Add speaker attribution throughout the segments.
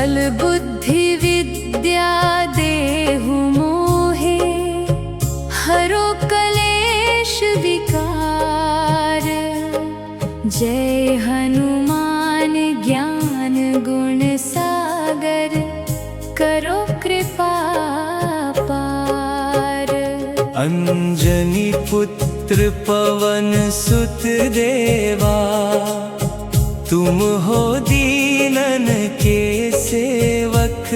Speaker 1: बल बुद्धि विद्या देहु मोहे, हरो कलेश विकार। जय हनुमान ज्ञान गुण सागर, करो कृपा पार।
Speaker 2: अंजनी पुत्र पवन सुत देवा, तुम हो दीनन के सेवक।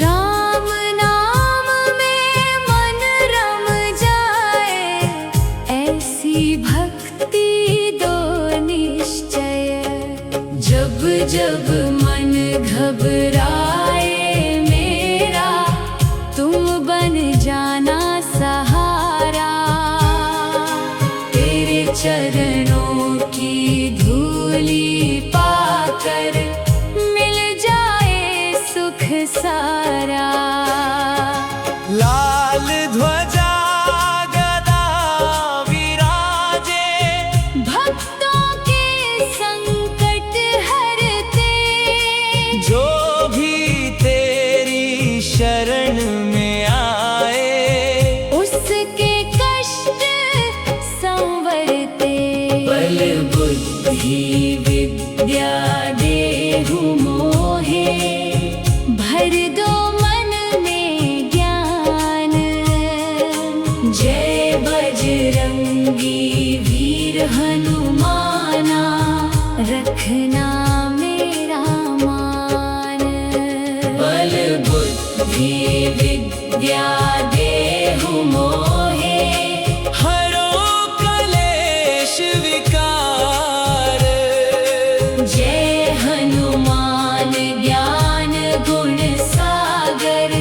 Speaker 1: राम नाम में मन रम जाए, ऐसी भक्ति दो निश्चय। जब जब मन घबराए मेरा, तुम बन जाना सहारा। तेरे चरणों की धूली पाकर, मिल जाए सुख सारा।
Speaker 2: लाल ध्वजा गदा विराजे,
Speaker 1: भक्तों के संकट हरते।
Speaker 2: जो भी तेरी शरण में आए,
Speaker 1: उसके कष्ट संवरते। बल बुद्धि विद्या देहु मोहे, भर दो मन में ज्ञान। जय बजरंगी वीर हनुमाना, रखना मेरा मान। बल बुद्धि विद्या देहु मोहे,
Speaker 2: हरो कलेश विकार।
Speaker 1: जय हनुमान ज्ञान गुण सागर,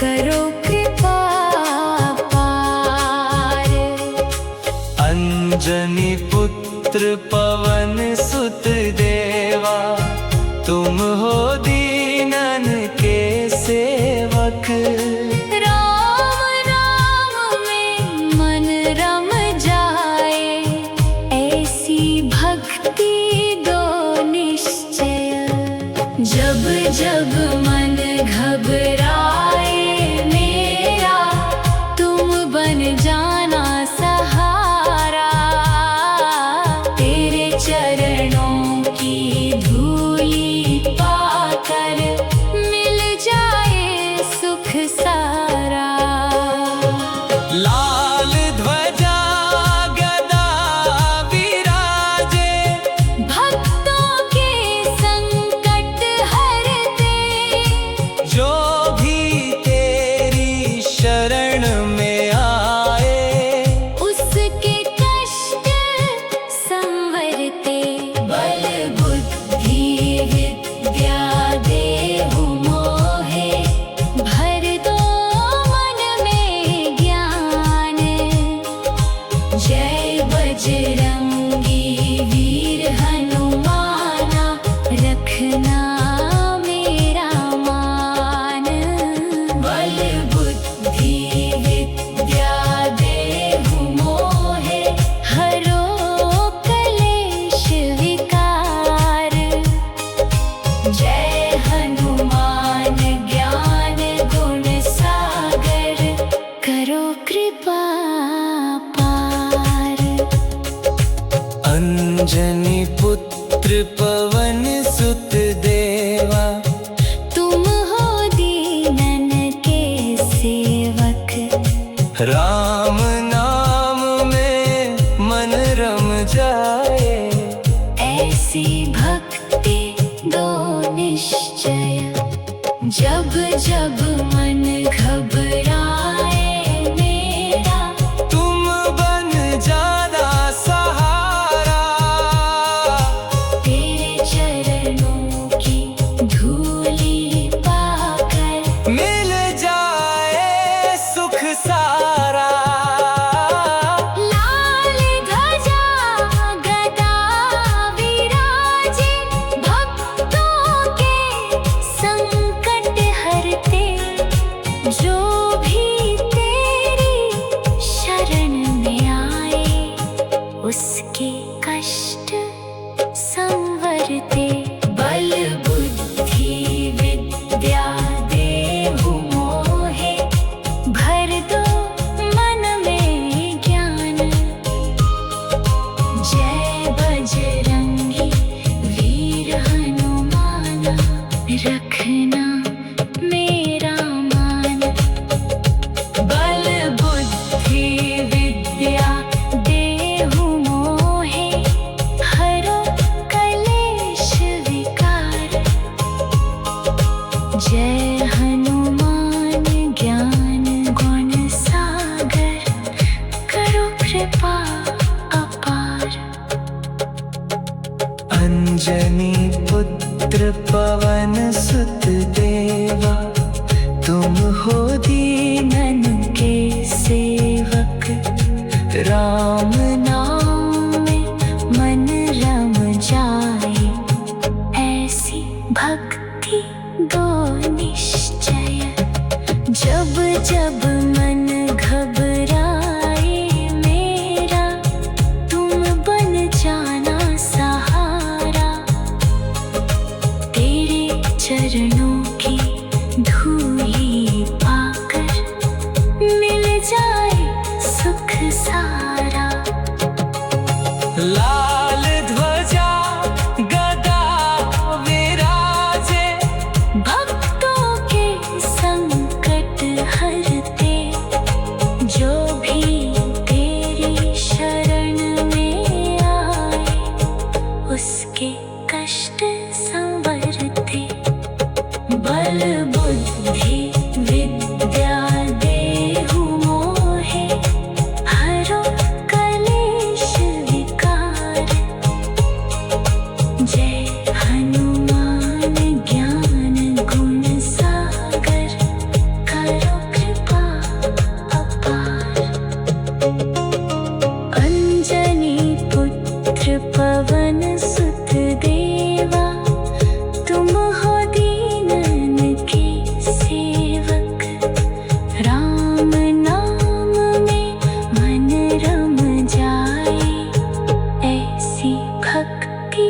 Speaker 1: करो कृपा पार।
Speaker 2: अंजनी पुत्र पवन सुत देवा, तुम हो दीनन के सेवक।
Speaker 1: राम नाम में मन रम जाए, ऐसी भक्ति दो निश्चय। जब जब मन घबराए मेरा, तुम बन जाना सहारा। तेरे चरणों की धूली पाकर, मिल जाए सुख सारा।
Speaker 2: लाल ध्वजा गदा विराजे,
Speaker 1: भक्तों के संकट हरते।
Speaker 2: जो भी तेरी शरण में आए,
Speaker 1: उसके कष्ट संवरते। बल बुद्धि विद्या देहु मोहे, भर दो मन में ज्ञान। जय बजरंगी वीर हनुमाना, रखना मेरा मान। बल बुद्धि विद्या देहु मोहे, हरो कलेश विकार। जय हनुमान ज्ञान गुण सागर, करो कृपा पार।
Speaker 2: अंजनी पुत्र पवन सुत देवा,
Speaker 1: तुम हो दीनन के सेवक।
Speaker 2: राम नाम में मन रम जाए,
Speaker 1: ऐसी भक्ति दो निश्चय। जब जब मन घबराए मेरा,
Speaker 2: तुम बन जाना सहारा।
Speaker 1: तेरे चरणों की धूली पाकर,
Speaker 2: मिल जाए सुख सारा।
Speaker 1: लाल ध्वजा गदा विराजे, भक्तों के संकट हरते। जो भी तेरी शरण में आए, उसके कष्ट संवरते। बल बुद्धि कृपा अपार।
Speaker 2: अंजनी पुत्र पवन सुत देवा, तुम हो
Speaker 1: दीनन के सेवक। राम नाम में मन रम जाए, ऐसी भक्ति दो निश्चय। जब जब मन घबराए मेरा, तुम बन जाना सहारा। तेरे चरणों की धूली पाकर मिल जाए सुख सारा।
Speaker 2: लाल ध्वजा गदा विराजे,
Speaker 1: भक्तों के संकट हरते। जो भी तेरी शरण में आए, उसके कष्ट संवरते। बल बुद्धि विद्या देहु मोहे, हरो कलेश विकार। जय हनुमान ज्ञान गुण सागर, करो कृपा अपार। अंजनी पुत्र पवन सुत देवा, तुम हो दीनन के सेवक। राम नाम में मन रम जाए, ऐसी भक्ति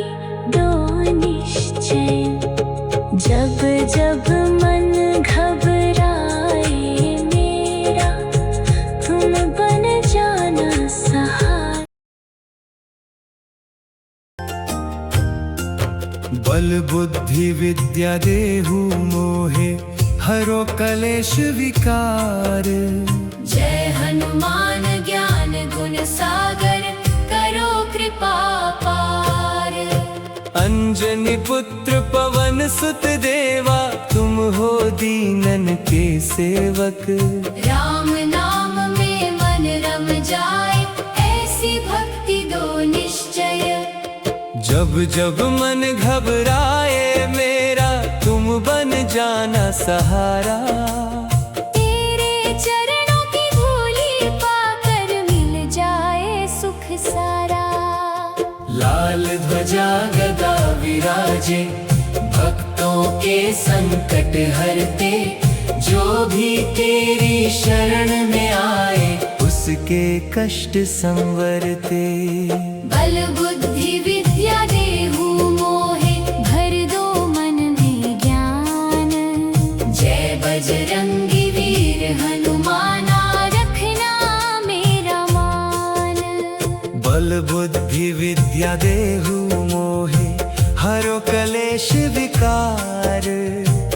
Speaker 1: दो निश्चय। जब जब मन घबराए मेरा, तुम बन जाना सहारा।
Speaker 2: बल बुद्धि विद्या देहु मोहे, हरो कलेश विकार।
Speaker 1: जय हनुमान ज्ञान गुण सागर, करो कृपा पार।
Speaker 2: अंजनी पुत्र पवन सुत देवा, तुम हो दीनन के सेवक।
Speaker 1: राम नाम में मन रम जाए, ऐसी भक्ति दो निश्चय।
Speaker 2: जब जब मन घबराए मेरा, तुम बन जाना सहारा।
Speaker 1: तेरे चरणों की धूली पाकर मिल जाए सुख सारा।
Speaker 2: लाल ध्वजा गदा विराजे, भक्तों के संकट हरते। जो भी तेरी शरण में आए, उसके कष्ट संवरते।
Speaker 1: बल बुद्धि विद्या देहु मोहे, भर दो मन में ज्ञान। जय बजरंगी वीर हनुमाना, रखना मेरा मान।
Speaker 2: बल बुद्धि विद्या देहु मोहे, हरो कलेश विकार।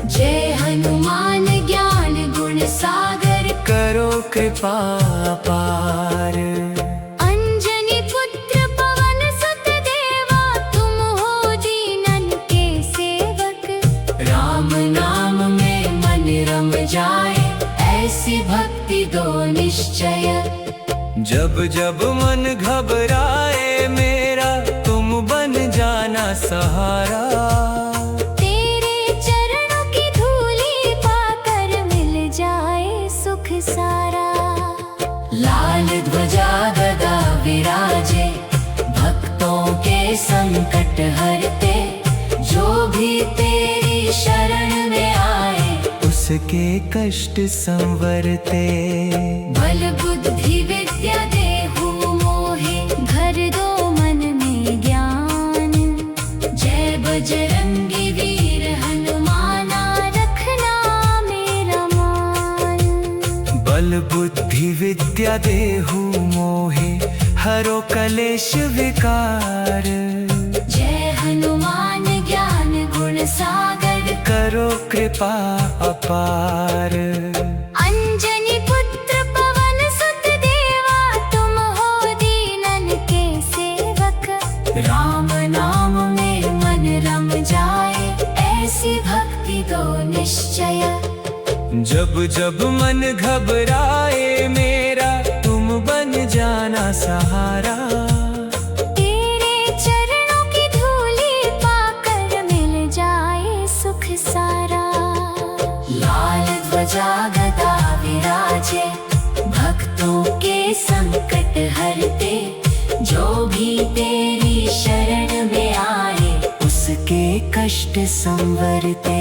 Speaker 1: जय हनुमान ज्ञान गुण सागर,
Speaker 2: करो कृपा पार।
Speaker 1: अंजनी पुत्र पवन सुत देवा, तुम हो दीनन के सेवक।
Speaker 2: राम नाम में मन रम जाए, ऐसी भक्ति दो निश्चय। जब जब मन घबराए मेरा, तुम बन जाना सहारा।
Speaker 1: तेरे चरणों की धूली पाकर मिल जाए सुख सारा।
Speaker 2: लाल ध्वजा गदा विराजे, भक्तों के संकट हरते। जो भी तेरी शरण में आए, उसके कष्ट संवरते।
Speaker 1: बल बुद्धि विद्या देहु मोहे, भर दो मन में ज्ञान। जय बजरंगी वीर हनुमाना, रखना मेरा मान।
Speaker 2: बल बुद्धि विद्या देहु मोहे, हरो कलेश विकार।
Speaker 1: जय हनुमान ज्ञान गुण सागर,
Speaker 2: करो कृपा अपार।
Speaker 1: अंजनी पुत्र पवन सुत देवा, तुम हो दीनन के सेवक।
Speaker 2: राम नाम में
Speaker 1: मन रम जाए, ऐसी भक्ति दो निश्चय।
Speaker 2: जब जब मन घबराए मेरा, तुम बन जाना जाना सहारा।
Speaker 1: तेरे चरणों की धूली पाकर मिल जाए सुख सारा। लाल ध्वजा गदा विराजे, भक्तों के संकट हरते। जो भी तेरी शरण में आए, उसके कष्ट संवरते।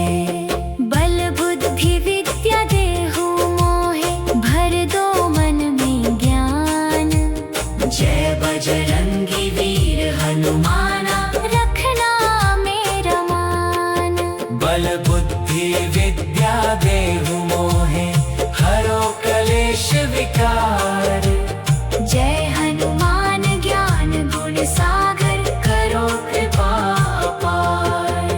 Speaker 1: बल बुद्धि विद्या देहु मोहे, भर दो मन में ज्ञान। जय बजरंगी वीर हनुमाना, रखना मेरा मान।
Speaker 2: बल बुद्धि विद्या देहु मोहे, हरो कलेश विकार।
Speaker 1: जय हनुमान ज्ञान गुण सागर, करो कृपा अपार।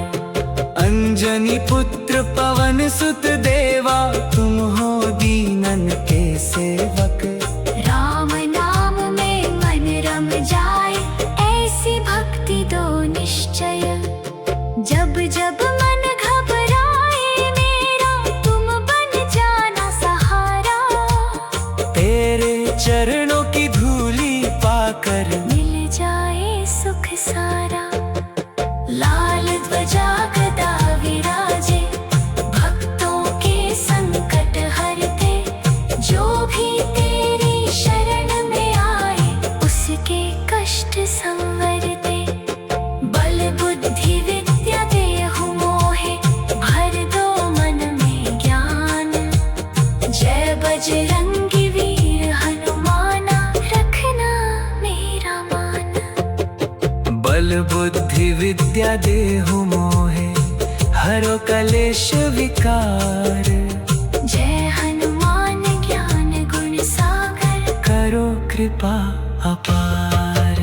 Speaker 2: अंजनी पुत्र पवन सुत देवा, तुम हो दीनन के सेवक।
Speaker 1: राम नाम में मन रम जाए, ऐसी भक्ति दो निश्चय। जब जब मन घबराए मेरा, तुम बन जाना सहारा।
Speaker 2: तेरे चरणों की धूली पाकर
Speaker 1: मिल जाए सुख सारा। लाल ध्वजा गदा विराजे, भक्तों के संकट हरते। जो भी तेरी शरण में आए, उसके कष्ट संवरते। बल बुद्धि विद्या देहु मोहे, भर दो मन में ज्ञान। जय बजरंगी वीर हनुमाना, रखना मेरा मान।
Speaker 2: बल बुद्धि विद्या देहु मोहे, हरो कलेश विकार।
Speaker 1: जय हनुमान ज्ञान गुण सागर,
Speaker 2: करो कृपा अपार।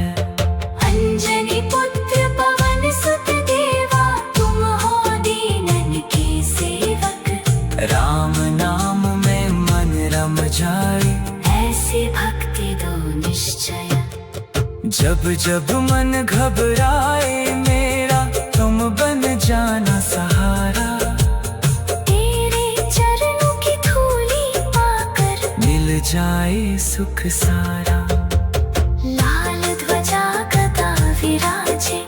Speaker 1: अंजनी पुत्र पवन सुत देवा, तुम हो दीनन के सेवक।
Speaker 2: राम नाम में मन रम जाए,
Speaker 1: ऐसी भक्ति दो निश्चय।
Speaker 2: जब जब मन घबराए मेरा, तुम बन जाना सहारा।
Speaker 1: तेरे चरणों की धूली पाकर
Speaker 2: मिल जाए सुख सारा।
Speaker 1: लाल ध्वजा गदा विराजे,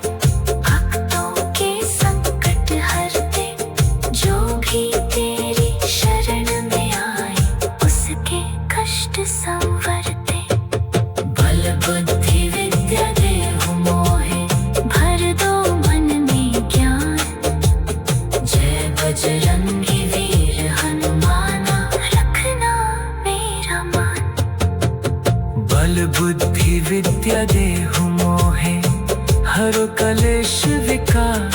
Speaker 1: भक्तों के संकट हरते। जो भी तेरी शरण में आए, उसके कष्ट संवरते। बल बुद्धि विद्या देहु मोहे, भर दो मन में ज्ञान। जय बजरंगी वीर हनुमाना, रखना मेरा मान।
Speaker 2: बल बुद्धि विद्या देहु मोहे, हरो कलेश विकार।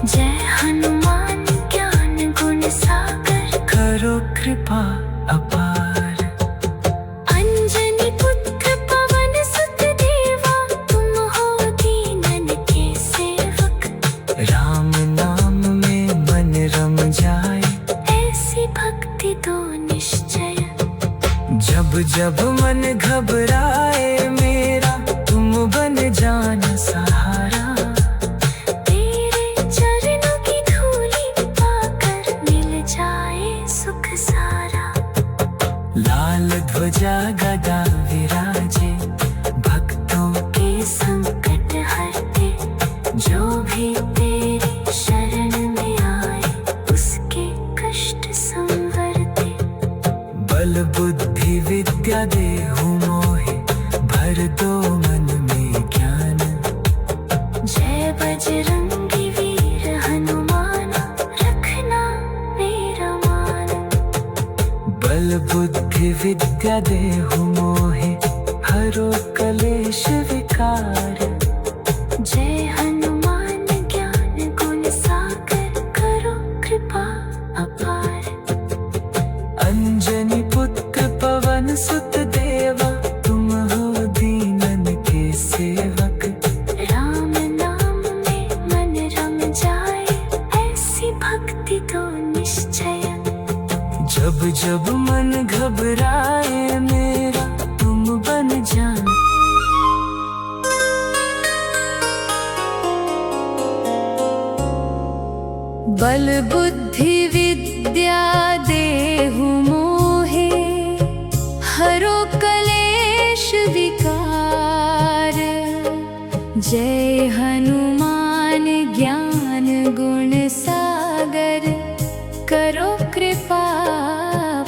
Speaker 1: जय हनुमान ज्ञान गुण सागर,
Speaker 2: करो कृपा अपार।
Speaker 1: अंजनी पुत्र पवन सुत देवा, तुम हो दीनन के सेवक।
Speaker 2: राम नाम में मन रम जाए,
Speaker 1: ऐसी भक्ति दो निश्चय।
Speaker 2: जब जब मन घबराए मेरा, तुम बन जाना सहारा।
Speaker 1: तेरे चरणों की धूली पाकर मिल जाए सुख सारा।
Speaker 2: लाल ध्वजा गदा विराजे, भक्तों के संकट हरते। जो भी तेरी शरण में आए, उसके कष्ट संवरते। बल बुद्धि विद्या देहु मोहे, भर दो मन में ज्ञान।
Speaker 1: जय बजरंगी वीर हनुमाना, रखना मेरा मान।
Speaker 2: बल बुद्धि विद्या देहु मोहे, हरो कलेश विकार।
Speaker 1: जय हनुमान ज्ञान गुण सागर, करो कृपा अपार।
Speaker 2: अंजनी पुत्र पवन सुत देवा, तुम हो दीनन के सेवक।
Speaker 1: राम नाम में मन रम जाए, ऐसी भक्ति दो निश्चय।
Speaker 2: जब जब मन घबराए मेरा, तुम बन जाना।
Speaker 1: बल बुद्धि विद्या देहु मोहे, हरो कलेश जय हनुमान ज्ञान गुण सागर, करो कृपा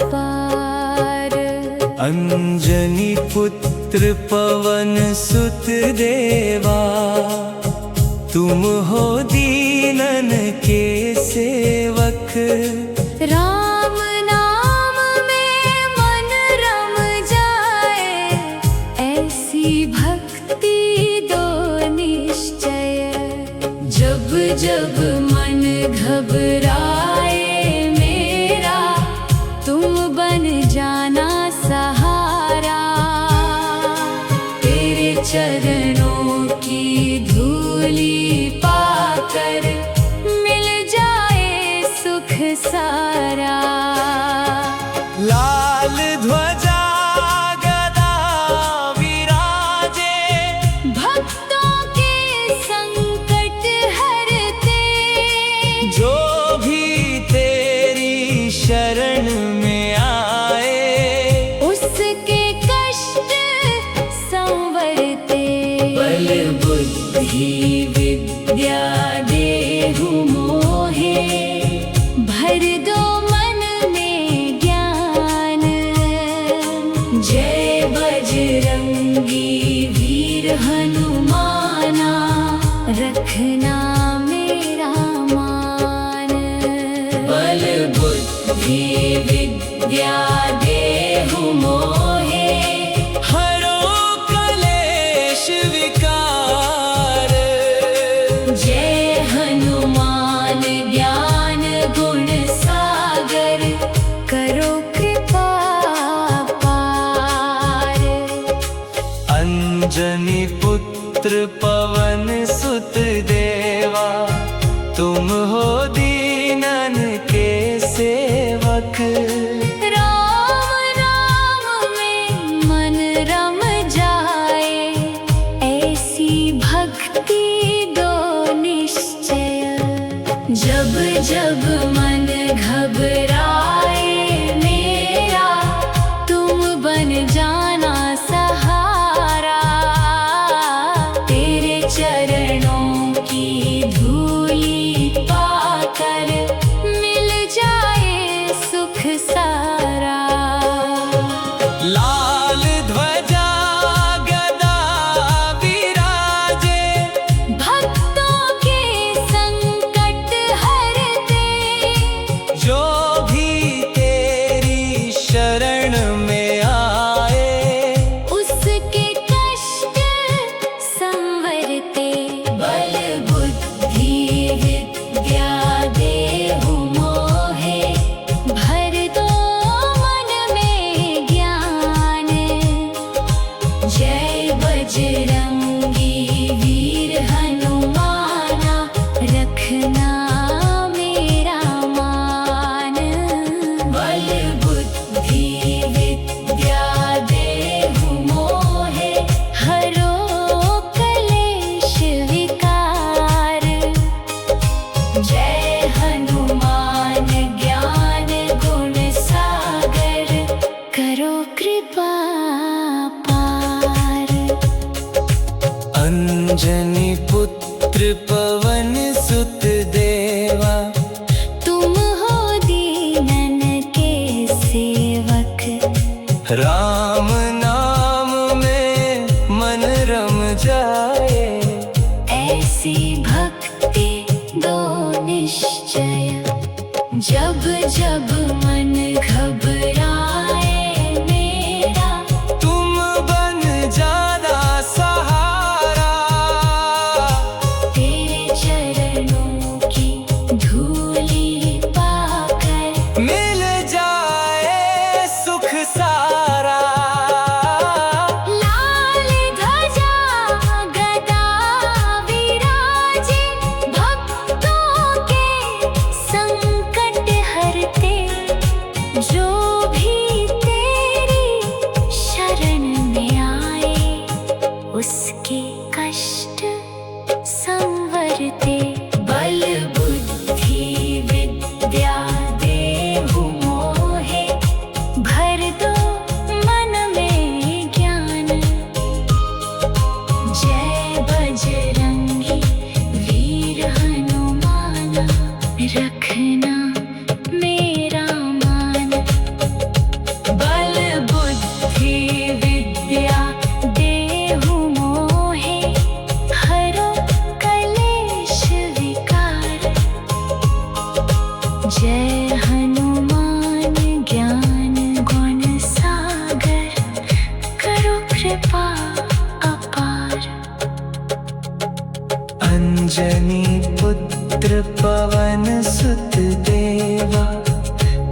Speaker 1: पार।
Speaker 2: अंजनी पुत्र पवन सुत देवा, तुम हो दीनन के सेवक।
Speaker 1: राम नाम में मन रम जाए, ऐसी भक्ति दो निश्चय। जब जब मन घबराए मेरा, तुम बन जाना सहारा। तेरे चरणों की धूली पाकर, मिल जाए सुख सारा।
Speaker 2: लाल ध्वजा गदा विराजे,
Speaker 1: भक्तों के संकट हरते।
Speaker 2: जो भी तेरी शरण में आए,
Speaker 1: उसके कष्ट संवरते। बल बुद्धि विद्या देहु मोहे, भर दो मन में ज्ञान। जय बजरंगी वीर हनुमाना, रखना मेरा मान। बल बुद्धि विद्या देहु मोहे,
Speaker 2: हरो कलेश विकार।
Speaker 1: जय हनुमान ज्ञान गुण सागर, करो कृपा पार।
Speaker 2: अंजनी पुत्र पवन सुत देवा, तुम हो दीनन के सेवक।
Speaker 1: राम नाम में मन रम जाए, ऐसी भक्ति दो निश्चय। जब जब मन घबराए मेरा, तुम बन जाना सहारा। तेरे चरणों की धूली पाकर, मिल जाए सुख सारा।
Speaker 2: लाल ध्वजा गदा विराजे,
Speaker 1: भक्तों के संकट हरते।
Speaker 2: जो भी तेरी शरण में आए,
Speaker 1: उसके कष्ट संवरते। बल बुद्धि विद्या देहु मोहे, भर दो मन में ज्ञान। जय बजरंगी वीर हनुमाना, रखना मेरा मान। बल बुद्धि विद्या देहु मोहे, हरो कलेश विकार। जय हनुमान ज्ञान गुण सागर, करो कृपा पार।
Speaker 2: अंजनी पुत्र पवन सुत देवा,
Speaker 1: तुम हो दीनन के सेवक।
Speaker 2: राम नाम में मन रम जाए,
Speaker 1: ऐसी भक्ति दो निश्चय। जब जब मन घबराए मेरा,
Speaker 2: तुम बन जाना सहारा।
Speaker 1: तेरे चरणों की धूली पाकर,
Speaker 2: मिल जाए सुख सारा।
Speaker 1: लाल ध्वजा गदा विराजे, भक्तों के संकट हरते। जो कृपा अपार।
Speaker 2: अंजनी पुत्र पवन सुत देवा,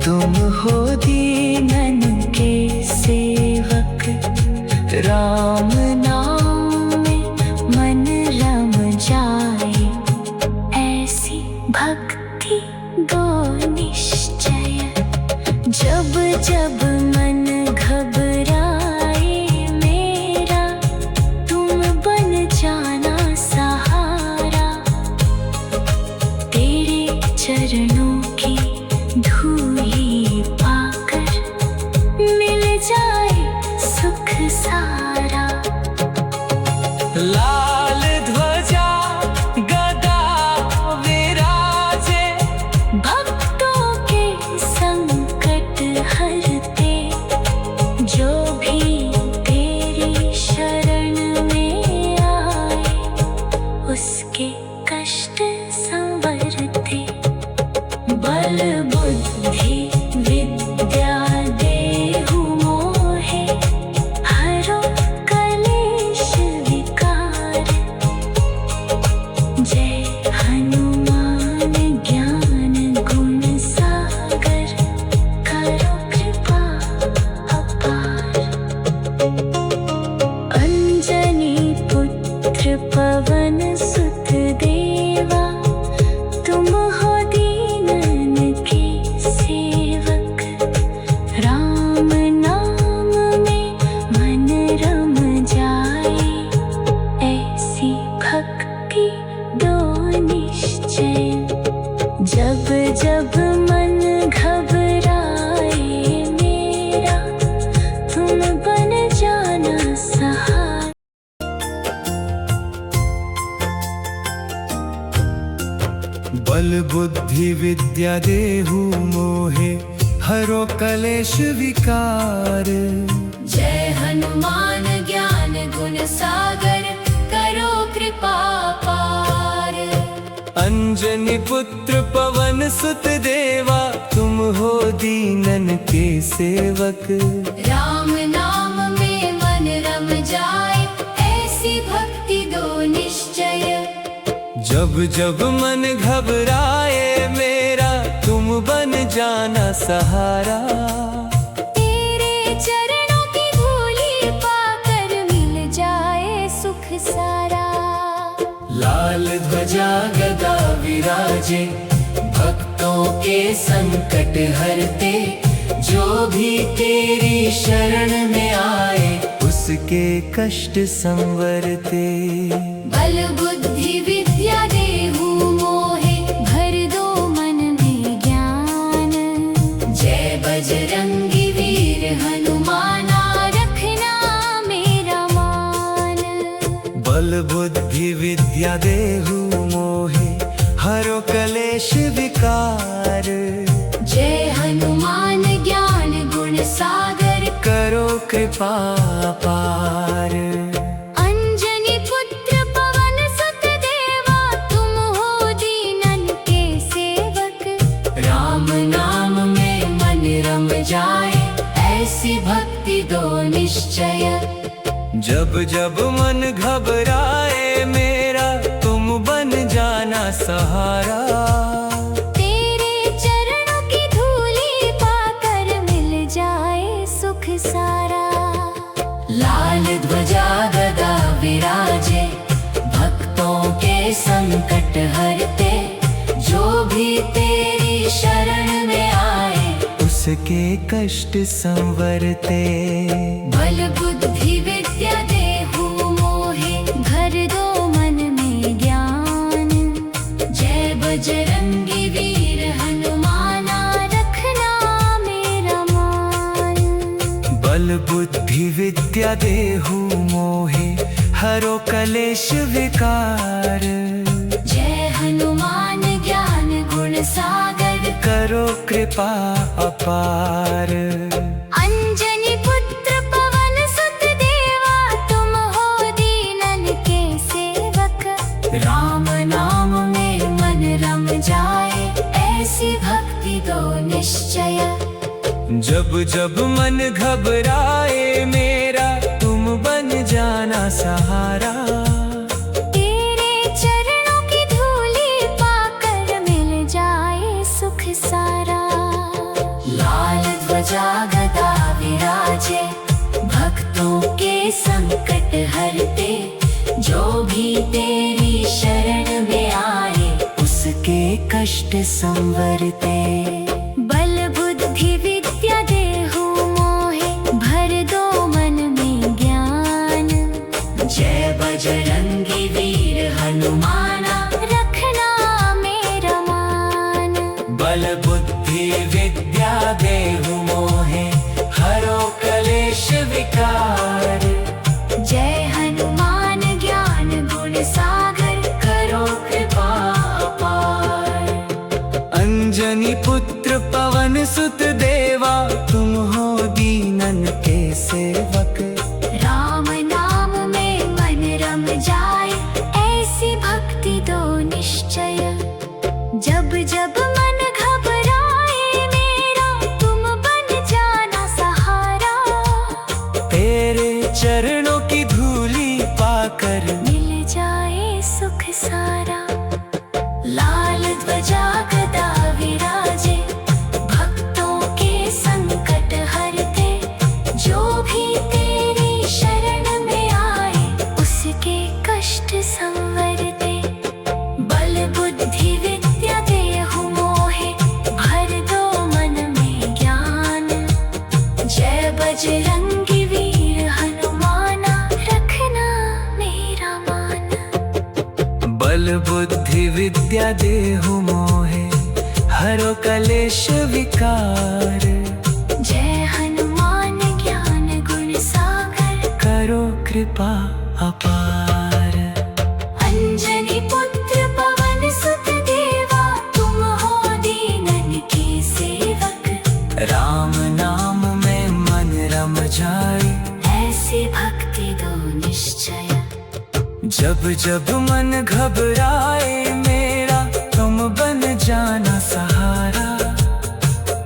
Speaker 2: तुम हो दीनन के सेवक। राम नाम में मन रम जाए, ऐसी भक्ति दो निश्चय। जब जब मन घबराए मेरा, तुम बन जाना सहारा। तेरे चरणों की धूली पाकर मिल जाए सुख सारा। लाल ध्वजा गदा विराजे, भक्तों के संकट हरते। जो भी तेरी शरण में आए, उसके कष्ट संवरते। बल बुद्धि विद्या देहु मोहे, हरो कलेश विकार। जय हनुमान ज्ञान गुण सागर, करो कृपा अपार। अंजनी पुत्र पवन सुत देवा, तुम हो दीनन के सेवक। राम नाम में मन रम जाए, ऐसी भक्ति दो निश्चय। जब जब मन घबराए मेरा, तुम बन जाना सहारा। बल बुद्धि विद्या देहु मोहे, हरो कलेश विकार।
Speaker 1: जय हनुमान ज्ञान गुण सागर, करो कृपा पार।
Speaker 2: अंजनी पुत्र पवन सुत देवा, तुम हो दीनन के सेवक।
Speaker 1: राम नाम में मन रम जाए, ऐसी भक्ति दो निश्चय।
Speaker 2: जब जब मन घबराए मेरा, तुम बन जाना सहारा।
Speaker 1: तेरे चरणों की धूली पाकर मिल जाए सुख सारा।
Speaker 2: लाल ध्वजा गदा विराजे, भक्तों के संकट हरते। जो भी तेरी शरण में आए, उसके कष्ट संवरते।
Speaker 1: बल बुद्धि विद्या देहु मोहे, भर दो मन में ज्ञान। जय बजरंगी वीर हनुमाना, रखना मेरा मान।
Speaker 2: बल बुद्धि विद्या देहु मोहे, हरो कलेश विकार।
Speaker 1: जय हनुमान ज्ञान गुण सागर,
Speaker 2: करो कृपा पार।
Speaker 1: अंजनी पुत्र पवन सुत देवा, तुम हो दीनन के सेवक।
Speaker 2: राम नाम में मन रम जाए, ऐसी भक्ति दो निश्चय। जब जब मन घबराए मेरा, तुम बन जाना सहारा।
Speaker 1: तेरे चरणों की धूली पाकर मिल जाए सुख सारा।
Speaker 2: लाल ध्वजा गदा विराजे, भक्तों के संकट हरते। जो भी तेरी शरण में आए, उसके कष्ट संवरते।
Speaker 1: बल बुद्धि विद्या देहु मोहे, भर दो मन में ज्ञान। जय बजरंगी वीर हनुमाना, रखना मेरा मान।
Speaker 2: बल बुद्धि विद्या देहु मोहे, हरो कलेश विकार।
Speaker 1: जय हनुमान ज्ञान गुण सागर,
Speaker 2: करो कृपा अपार।
Speaker 1: अंजनी पुत्र पवन सुत देवा, तुम हो दीनन के सेवक।
Speaker 2: राम नाम
Speaker 1: में मन रम जाए, ऐसी भक्ति दो निश्चय।
Speaker 2: जब जब मन घबराए मेरा, तुम बन जाना सहारा।
Speaker 1: तेरे चरणों की धूली पाकर मिल जाए सुख सारा। लाल ध्वजा गदा विराजे, भक्तों के संकट हरते, जो भी तेरी शरण में आए
Speaker 2: उसके कष्ट संवरते।
Speaker 1: बल बुद्धि विद्या देहु मोहे, भर दो मन में ज्ञान।
Speaker 2: जय
Speaker 1: बजरंगी वीर हनुमाना, रखना मेरा मान।
Speaker 2: बल बुद्धि विद्या देहु मोहे, हरो कलेश विकार।
Speaker 1: जय हनुमान ज्ञान गुण सागर, करो कृपा अपार।
Speaker 2: अंजनी पुत्र पवन सुत देवा, तुम हो दीनन के सेवक।
Speaker 1: राम नाम में मन रम जाए, ऐसी भक्ति दो निश्चय। जब जब मन घबराए मेरा, तुम बन जाना सहारा।
Speaker 2: तेरे चरणों की धूली पाकर
Speaker 1: मिल जाए सुख सारा। लाल ध्वजा गदा विराजे, भक्तों के संकट हरते, जो भी तेरी शरण में आए उसके कष्ट संवरते। बल बुद्धि विद्या देहु मोहे, भर दो मन में ज्ञान। जय बजरंगी वीर हनुमाना, रखना मेरा मान।
Speaker 2: बल बुद्धि विद्या देहु मोहे, हरो कलेश विकार।
Speaker 1: जय हनुमान ज्ञान गुण सागर,
Speaker 2: करो कृपा अपार।
Speaker 1: अंजनी पुत्र पवन सुत देवा, तुम हो दीनन के सेवक।
Speaker 2: राम नाम में मन रम जाए,
Speaker 1: ऐसी भक्ति दो निश्चय।
Speaker 2: जब जब मन घबराए मेरा, तुम बन जाना सहारा।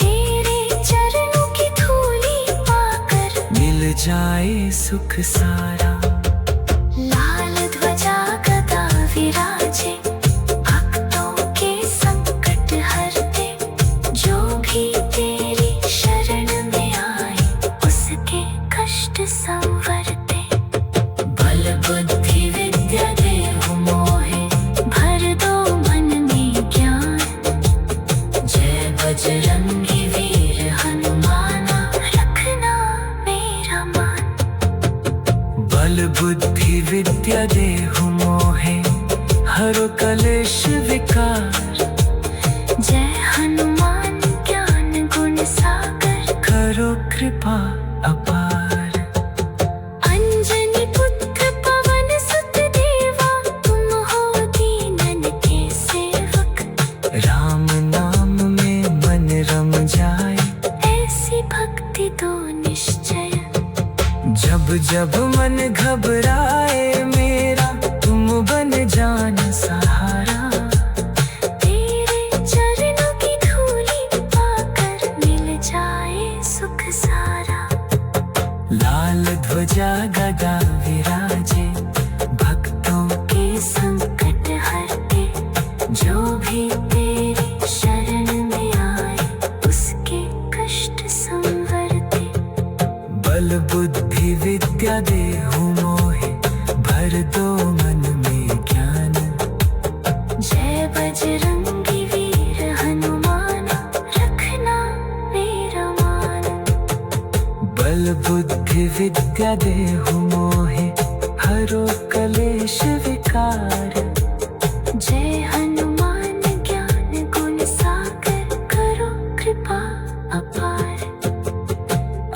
Speaker 1: तेरे चरणों की धूली पाकर
Speaker 2: मिल जाए सुख सारा।
Speaker 1: लाल ध्वजा गदा विराजे, भक्तों के संकट हरते, जो भी तेरी शरण में आए उसके कष्ट संवरते। बल बुद्धि विद्या देहु मोहे, भर दो मन में ज्ञान। जय बजरंगी वीर हनुमाना, रखना मेरा मान।
Speaker 2: बल बुद्धि विद्या देहु मोहे, हरो कलेश विकार।
Speaker 1: जय हनुमान ज्ञान गुण सागर,
Speaker 2: करो कृपा अपार।
Speaker 1: अंजनी पुत्र पवन सुत देवा, तुम हो दीनन के सेवक।
Speaker 2: राम नाम में मन रम जाए,
Speaker 1: ऐसी भक्ति दो निश्चय।
Speaker 2: जब जब मन घबराए मेरा, तुम बन जाना सहारा।
Speaker 1: तेरे चरणों की धूली पाकर मिल जाए सुख सारा।
Speaker 2: लाल ध्वजा गदा विराजे, भक्तों के संकट हरते, जो भी तेरी शरण में आए उसके कष्ट संवरते। बल बुद्धि विद्या देहु मोहे, भर दो मन में ज्ञान।
Speaker 1: जय बजरंगी वीर हनुमाना, रखना मेरा मान।
Speaker 2: बल बुद्धि विद्या देहु मोहे, हरो कलेश विकार।
Speaker 1: जय हनुमान ज्ञान गुण सागर, करो कृपा अपार।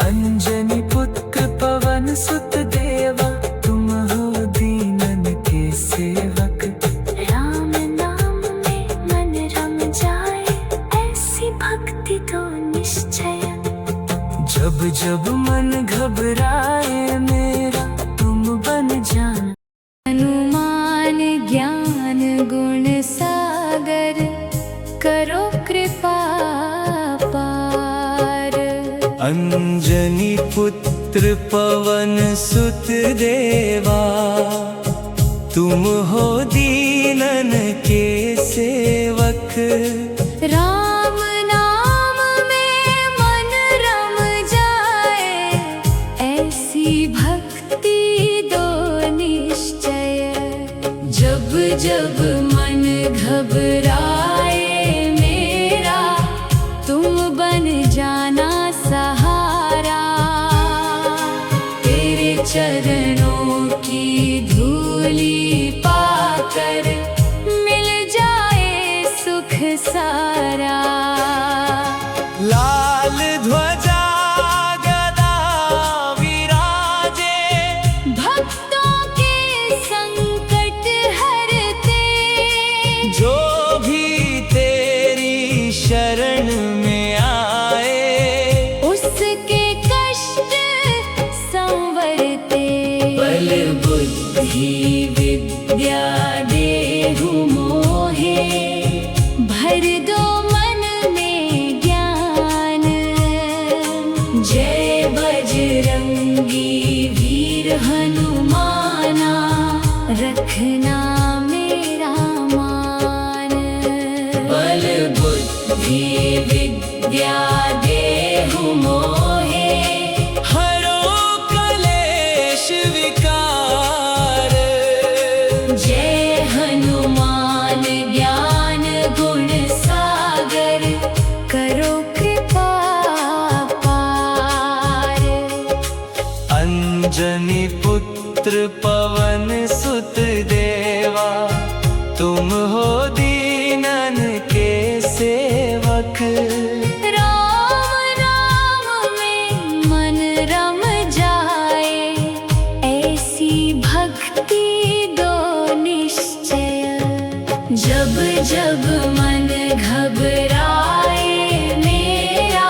Speaker 2: अंजनी पुत्र पवन सुत देवा, तुम हो दीनन के सेवक।
Speaker 1: राम नाम में मन रम जाए, ऐसी भक्ति दो निश्चय।
Speaker 2: जब जब मन घबराए मेरा, तुम बन जाना।
Speaker 1: हनुमान ज्ञान गुण सागर, करो कृपा पार।
Speaker 2: अंजनी पुत्र पुत्र पवन सुत देवा, तुम हो दीनन के सेवक।
Speaker 1: राम नाम में मन रम जाए, ऐसी भक्ति दो निश्चय। जब जब मन घबराए मेरा, तुम बन जाना सहारा। तेरे चरणों की धूली पाकर मिल जाए सुख सारा।
Speaker 2: लाल ध्वजा गदा विराजे,
Speaker 1: भक्तों के संकट हरते।
Speaker 2: जो भी तेरी शरण में आए,
Speaker 1: उसके कष्ट संवरते। बल बुद्धि विद्या देहु मोहे, भर दो मन में ज्ञान। जय बजरंगी वीर हनुमाना, रखना मेरा मान। बल बुद्धि विद्या देहु मोहे,
Speaker 2: हरो कलेश विकार।
Speaker 1: जय हनुमान ज्ञान गुण सागर, करो कृपा पार।
Speaker 2: अंजनी पुत्र पवन सुत देवा, तुम हो दीनन के सेवक।
Speaker 1: राम नाम में मन रम जाए, ऐसी भक्ति दो निश्चय। जब जब मन घबराए मेरा,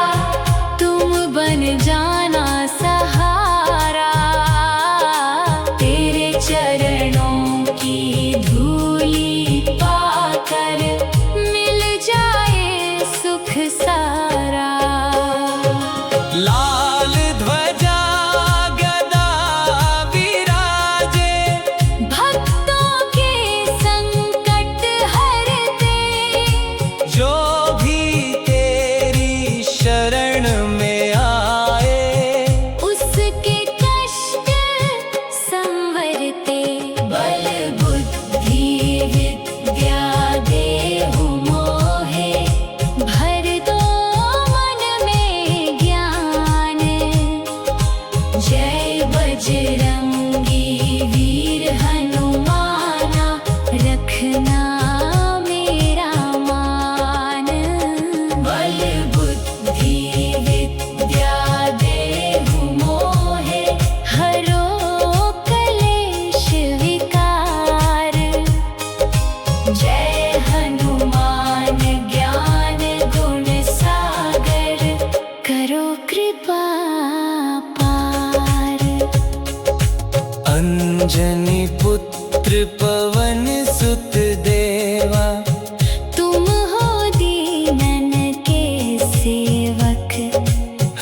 Speaker 1: तुम बन जाना सहारा। तेरे चरणों की धूली पाकर मिल जाए सुख सारा।
Speaker 2: लाल ध्वजा गदा विराजे,
Speaker 1: भक्तों के संकट हरते।
Speaker 2: जो भी तेरी शरण में आए,
Speaker 1: उसके कष्ट संवरते। बल बुद्धि विद्या देहु मोहे, भर दो मन में ज्ञान। जय बजरंगी वीर हनुमाना, रखना मेरा मान। बल बुद्धि विद्या देहु मोहे, हरो कलेश विकार। जय हनुमान ज्ञान गुण सागर, करो कृपा पार।
Speaker 2: अंजनी पुत्र पवन सुत देवा,
Speaker 1: तुम हो दीनन के सेवक।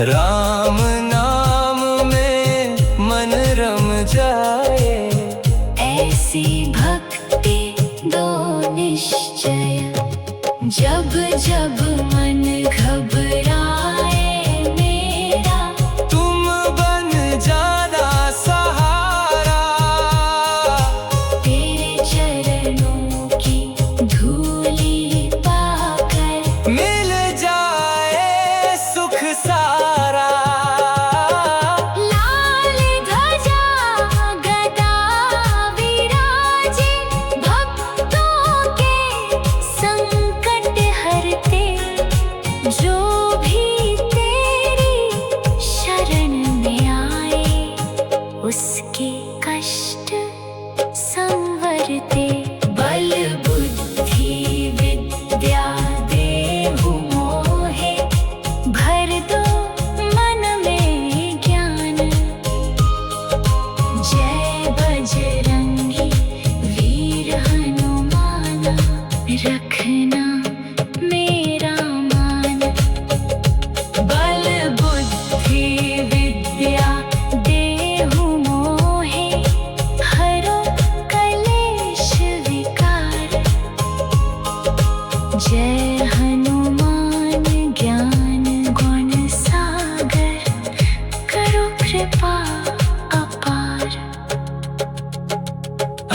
Speaker 2: राम नाम में मन रम जाए,
Speaker 1: ऐसी भक्ति दो निश्चय। जब जब मन घबराए मेरा,
Speaker 2: तुम बन जाना सहारा।
Speaker 1: तेरे चरणों की धूली पाकर
Speaker 2: मिल जाए सुख सारा।
Speaker 1: लाल ध्वजा गदा विराजे, भक्तों के संकट हरते। जो भी तेरी शरण में आए, उसके कष्ट संवरते। बल बुद्धि विद्या देहु मोहे, भर दो मन में ज्ञान। जय बजरंगी वीर हनुमाना, रखना मेरा मान। बल बुद्धि विद्या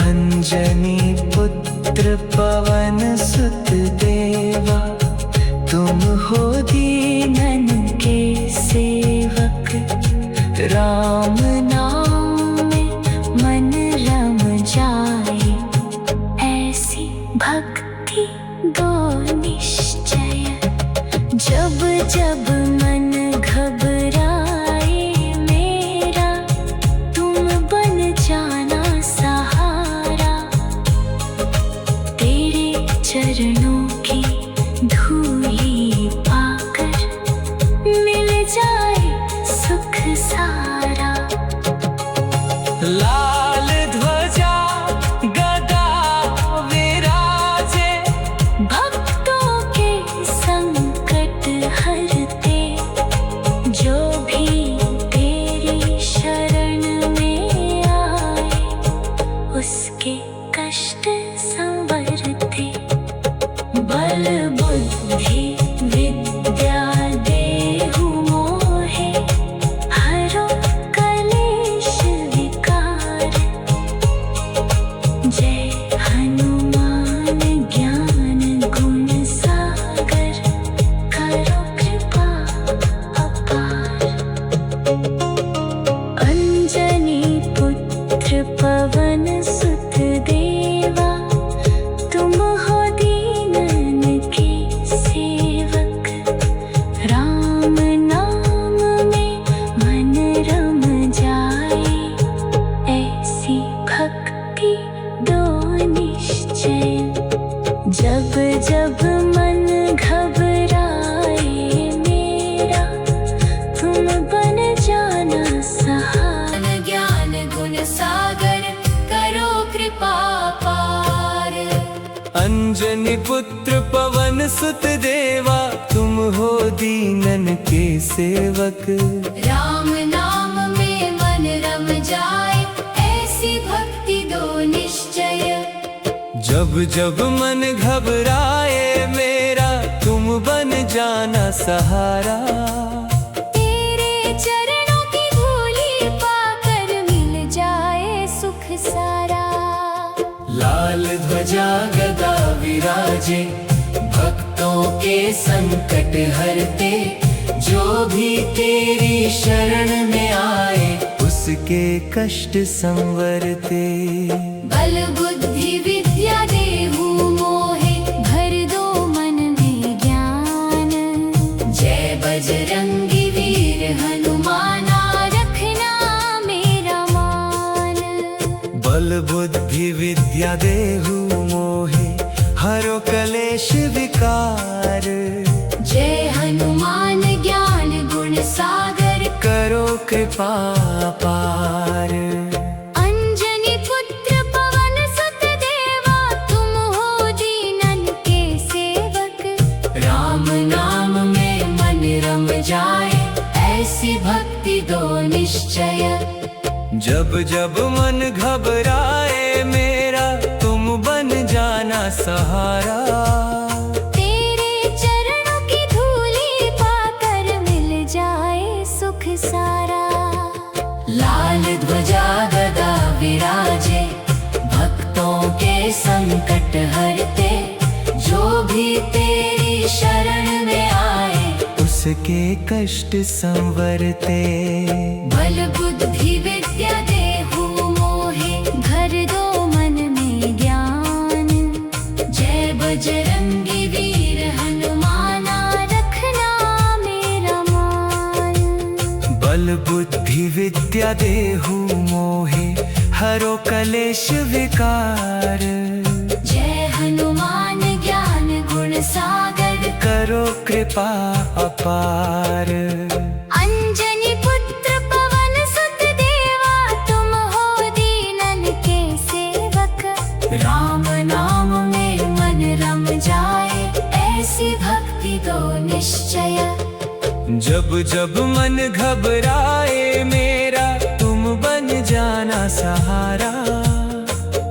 Speaker 2: अंजनी पुत्र पवन सुत देवा, तुम हो दीनन के सेवक। राम नाम में मन रम जाए, ऐसी भक्ति दो निश्चय। जब जब मन घबराए मेरा, तुम बन जाना सहारा। तेरे चरणों की धूली पाकर मिल जाए सुख सारा। लाल ध्वजा गदा विराजे, भक्तों के संकट हरते। जो भी तेरी शरण में आए, उसके कष्ट संवरते। बल बुद्धि विद्या देहु मोहे, हरो कलेश विकार। जय हनुमान ज्ञान गुण सागर, करो कृपा अपार। अंजनी पुत्र पवन सुत देवा, तुम हो दीनन के सेवक। राम नाम में मन रम जाए, ऐसी भक्ति दो निश्चय। जब जब मन घबराए मेरा, तुम बन जाना सहारा।
Speaker 1: ज्ञान गुण सागर, करो कृपा पार।
Speaker 2: अंजनी पुत्र पवन सुत देवा, तुम हो दीनन के सेवक।
Speaker 1: राम नाम में मन रम जाए, ऐसी भक्ति दो निश्चय।
Speaker 2: जब जब मन घबराए मेरा, तुम बन जाना सहारा।
Speaker 1: तेरे चरणों की धूली पाकर मिल जाए सुख सारा।
Speaker 2: लाल ध्वजा गदा विराजे, भक्तों के संकट हरते। जो भी तेरी शरण में आए, उसके कष्ट संवरते।
Speaker 1: बल बुद्धि विद्या देहु मोहे, भर दो मन में ज्ञान। जय बजरंगी वीर हनुमाना, रखना मेरा मान।
Speaker 2: बल बुद्धि विद्या देहु मोहे, हरो कलेश विकार।
Speaker 1: जय हनुमान ज्ञान गुण सागर,
Speaker 2: करो कृपा पार।
Speaker 1: अंजनी पुत्र पवन सुत देवा, तुम हो दीनन के सेवक।
Speaker 2: राम नाम में मन रम जाए, ऐसी भक्ति दो निश्चय। जब जब मन घबराए मेरा, तुम बन जाना सहारा।
Speaker 1: तेरे चरणों की धूली पाकर मिल जाए सुख सारा।
Speaker 2: लाल ध्वजा गदा विराजे, भक्तों के संकट हरते। जो भी तेरी शरण में आए, उसके कष्ट संवरते।
Speaker 1: बल बुद्धि विद्या देहु मोहे, भर दो मन में ज्ञान। जय बजरंगी वीर हनुमाना, रखना मेरा मान।
Speaker 2: बल बुद्धि विद्या देहु मोहे, हरो कलेश विकार।
Speaker 1: जय हनुमान ज्ञान गुण सागर,
Speaker 2: करो कृपा अपार।
Speaker 1: अंजनी पुत्र पवन सुत देवा, तुम हो दीनन के सेवक।
Speaker 2: राम
Speaker 1: नाम में मन रम जाए, ऐसी भक्ति दो निश्चय।
Speaker 2: जब जब मन घबराए मेरा, तुम बन जाना सहारा।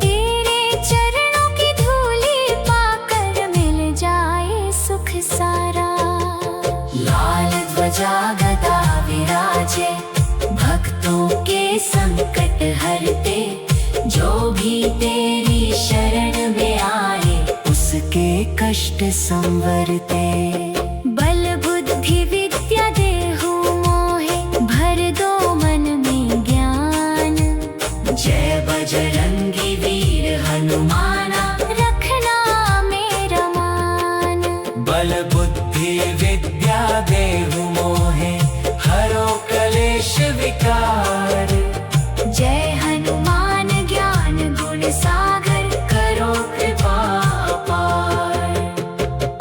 Speaker 1: तेरे चरणों की धूली पाकर मिल जाए सुख सारा।
Speaker 2: लाल ध्वजा गदा विराजे, भक्तों के संकट हरते। जो भी तेरे कष्ट संवरते।
Speaker 1: बल बुद्धि विद्या देहु मोहे, भर दो मन में ज्ञान।
Speaker 2: जय बजरंगी वीर हनुमाना,
Speaker 1: रखना मेरा मान।
Speaker 2: बल बुद्धि विद्या देहु मोहे, हरो कलेश विकार।
Speaker 1: जय हनुमान ज्ञान गुण सागर, करो कृपा अपार।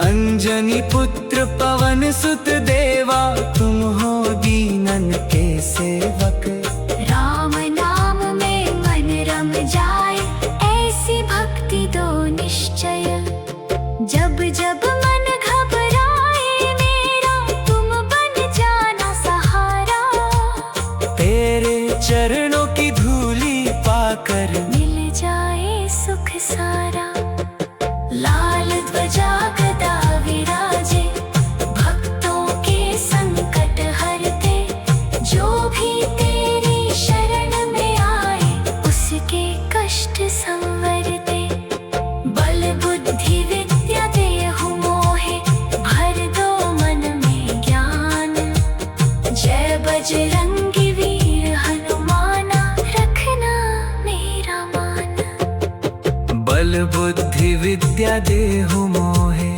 Speaker 2: अंजनी पुत्र पवन सुत देवा, तुम हो दीनन के सेवक।
Speaker 1: राम नाम में मन रम जाए, ऐसी भक्ति दो निश्चय। जब जब मन घबराए मेरा, तुम बन जाना सहारा।
Speaker 2: तेरे चरणों की धूली पाकर,
Speaker 1: मिल जाए सुख सारा। लाल ध्वजा गदा विराजे, भक्तों के संकट हरते। जो भी तेरी शरण में आए, उसके कष्ट संवरते। बल बुद्धि विद्या देहु मोहे, भर दो मन में ज्ञान। जय बजरंगी वीर हनुमाना, रखना मेरा मान।
Speaker 2: बल बुद्धि विद्या देहु मोहे,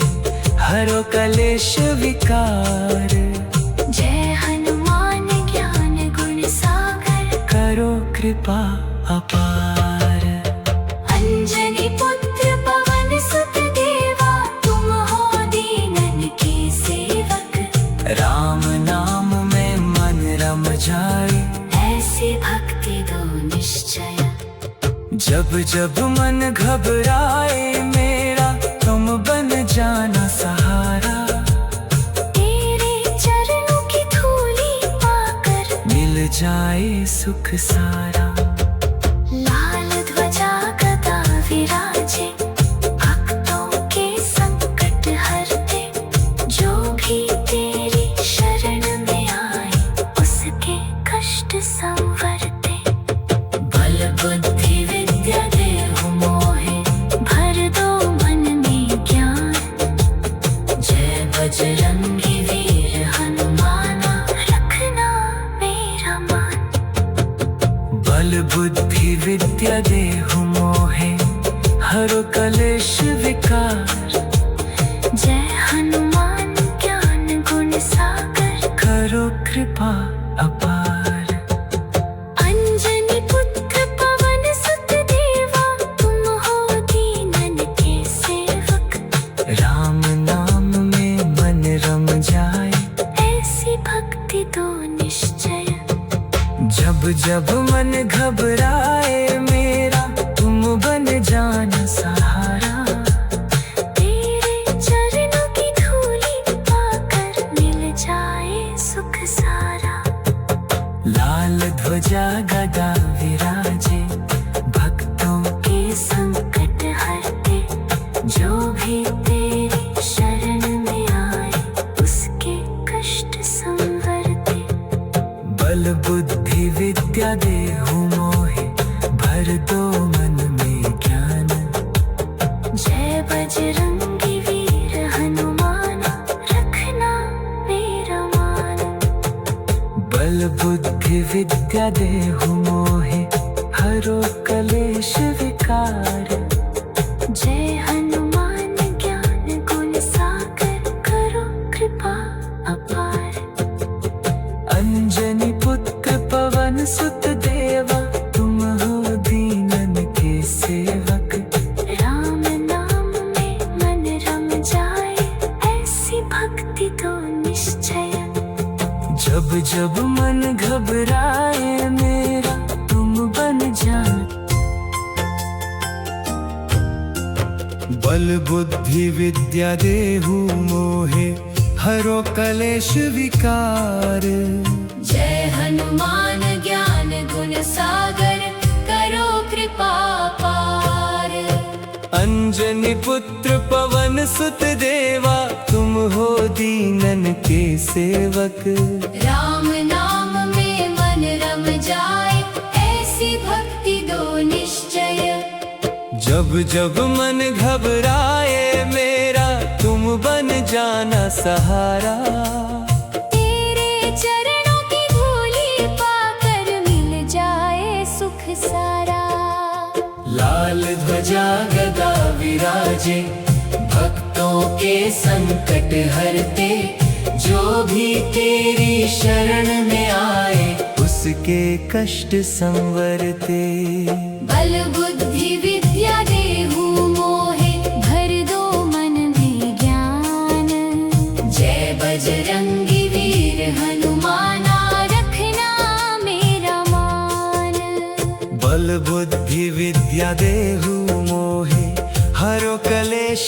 Speaker 2: हरो कलेश विकार।
Speaker 1: जय हनुमान ज्ञान गुण सागर,
Speaker 2: करो कृपा अपार।
Speaker 1: अंजनी पुत्र पवन सुत देवा, तुम हो दीनन के सेवक।
Speaker 2: राम नाम में मन रम जाए,
Speaker 1: ऐसी भक्ति दो निश्चय।
Speaker 2: जब जब मन घबराए मेरा, तुम बन जाना सहारा।
Speaker 1: तेरे चरणों की धूली पाकर,
Speaker 2: मिल जाए सुख सारा।
Speaker 1: लाल ध्वजा गदा विराजे, भक्तों के संकट हरते। जो भी तेरी शरण में आए, उसके कष्ट संवरते। बल बुद्धि विद्या देहु मोहे, भर दो मन में ज्ञान। जय बजरंगी वीर हनुमाना, रखना मेरा मान।
Speaker 2: बल बुद्धि विद्या देहु मोहे, हरो कलेश विकार।
Speaker 1: जय हनुमान ज्ञान गुण सागर,
Speaker 2: करो कृपा अपार।
Speaker 1: अंजनी पुत्र पवन सुत देवा, तुम हो दीनन के सेवक।
Speaker 2: राम नाम में मन रम जाए,
Speaker 1: ऐसी भक्ति दो निश्चय।
Speaker 2: जब जब मन घबराए मेरा, तुम बन जाना सहारा।
Speaker 1: तेरे चरणों की धूली पाकर, मिल जाए सुख सारा।
Speaker 2: लाल ध्वजा गदा विराजे, भक्तों के संकट हरते। जो भी तेरी शरण में आए, उसके कष्ट संवरते। बल बुद्धि विद्या देहु मोहे, भर दो मन में ज्ञान।
Speaker 1: जय बजरंगी वीर हनुमाना, रखना मेरा मान।
Speaker 2: बल बुद्धि विद्या देहु मोहे, हरो कलेश विकार।
Speaker 1: जय हनुमान ज्ञान गुण सागर, करो कृपा अपार।
Speaker 2: अंजनी पुत्र पवन सुत देवा, तुम हो दीनन के सेवक।
Speaker 1: राम नाम में मन रम जाए, ऐसी भक्ति दो निश्चय।
Speaker 2: जब जब मन घबराए मेरा, तुम बन जाना। बल बुद्धि विद्या देहु मोहे, हरो कलेश विकार।
Speaker 1: जय हनुमान ज्ञान गुण सागर, करो कृपा पार।
Speaker 2: अंजनी पुत्र पवन सुत देवा, तुम हो दीनन के सेवक।
Speaker 1: राम नाम में मन रम जाए, ऐसी भक्ति दो निश्चय।
Speaker 2: जब जब मन घबराए मेरा, जाना सहारा।
Speaker 1: तेरे चरणों की धूली पाकर मिल जाए सुख सारा।
Speaker 2: लाल ध्वजा गदा विराजे, भक्तों के संकट हरते। जो भी तेरी शरण में आए, उसके कष्ट संवरते।
Speaker 1: बल बुद्धि विद्या देहु मोहे, भर दो मन में ज्ञान। जय बजरंगी वीर हनुमाना, रखना मेरा मान।
Speaker 2: बल बुद्धि विद्या देहु मोहे, हरो कलेश